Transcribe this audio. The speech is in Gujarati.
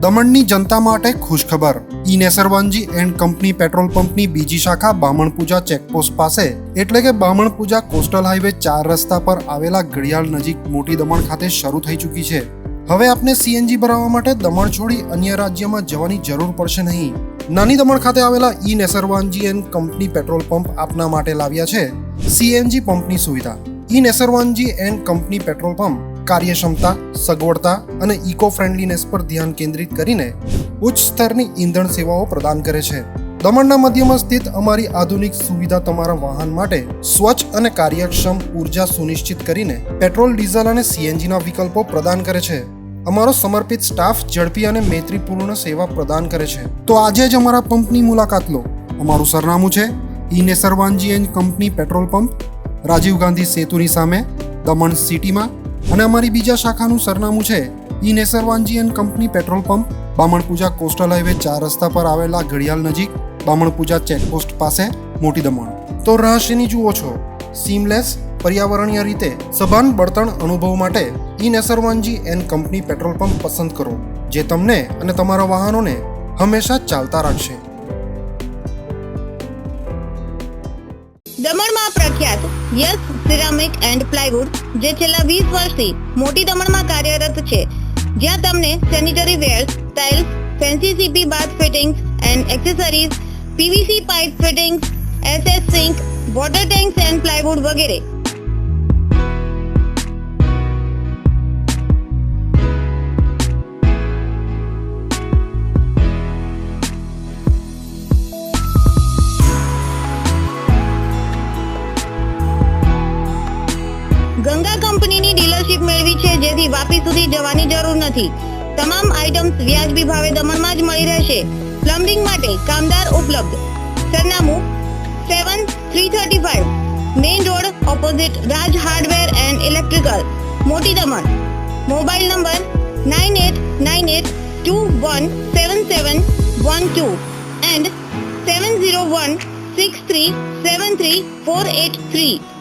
દમણની જનતા માટે ખુશખબર. ઈ નેસરવાનજી એન્ડ કંપની પેટ્રોલ પંપની બીજી શાખા બામણપૂજા ચેકપોસ્ટ પાસે એટલે કે બામણપૂજા કોસ્ટલ હાઈવે 4 રસ્તા પર આવેલા ઘડિયાળ નજીક મોટી દમણ ખાતે શરૂ થઈ ચૂકી છે. હવે આપને સીએનજી ભરાવવા માટે દમણ છોડી અન્ય રાજ્યમાં જવાની જરૂર પડશે નહીં. નાની દમણ ખાતે આવેલા E Nesarwanji and company petrol pump આપના માટે લાવ્યા છે સીએનજી પંપની સુવિધા. E Nesarwanji and company petrol pump કાર્યક્ષમતા, સગવડતા અને ઇકો ફ્રેન્ડલીનેસ પર ધ્યાન કેન્દ્રિત કરીને ઉચ્ચ સ્તરની ઈંધણ સેવાઓ પ્રદાન કરે છે. દમણના મધ્યમાં સ્થિત અમારી આધુનિક સુવિધા તમારા વાહન માટે સ્વચ્છ અને કાર્યક્ષમ ઉર્જા સુનિશ્ચિત કરીને પેટ્રોલ, ડીઝલ અને સીએનજીના વિકલ્પો પ્રદાન કરે છે. અમારો સમર્પિત સ્ટાફ ઝડપી અને મૈત્રીપૂર્ણ સેવા પ્રદાન કરે છે. તો આજે જ અમારા પંપની મુલાકાત લો. અમારું સરનામું છે E Nesarwanji and company petrol pump, Rajiv Gandhi સેતુની સામે, દમણ સિટીમાં. અને અમારી બીજા શાખાનું સરનામું છે E Nesarwanji and company petrol pump, Bamanpuja coastal highway 4 રસ્તા પર આવેલા ઘડિયાળ નજીક, બામણપૂજા ચેકપોસ્ટ પાસે, મોટી દમણ. તો રહસ્યની જુઓ છો. સીમલેસ, પર્યાવરણીય રીતે સભાન બળતણ અનુભવ માટે E Nesarwanji and company petrol pump પસંદ કરો, જે તમને અને તમારા વાહનોને હંમેશા ચાલતા રાખશે. દમણમાં પ્રખ્યાત યસ સિરામિક એન્ડ પ્લાયવુડ, જે છેલ્લા 20 વર્ષથી મોટી દમણમાં કાર્યરત છે, જ્યાં તમને sanitary wares, tiles, fancy CP bath fittings and accessories, PVC pipe fittings, SS sink, water tanks and plywood વગેરે. ગંગા કંપનીની ડીલરશીપ મેળવી છે, જેથી વાપી સુધી જવાની જરૂર નથી. તમામ આઇટમ્સ વ્યાજબી ભાવે દમણમાં જ મળી રહેશે. પ્લમ્બિંગ માટે કામદાર ઉપલબ્ધ. સરનામું 7335 main road opposite Raj hardware and electrical, મોટી દમણ. Mobile number 9898217712 and 7016373483.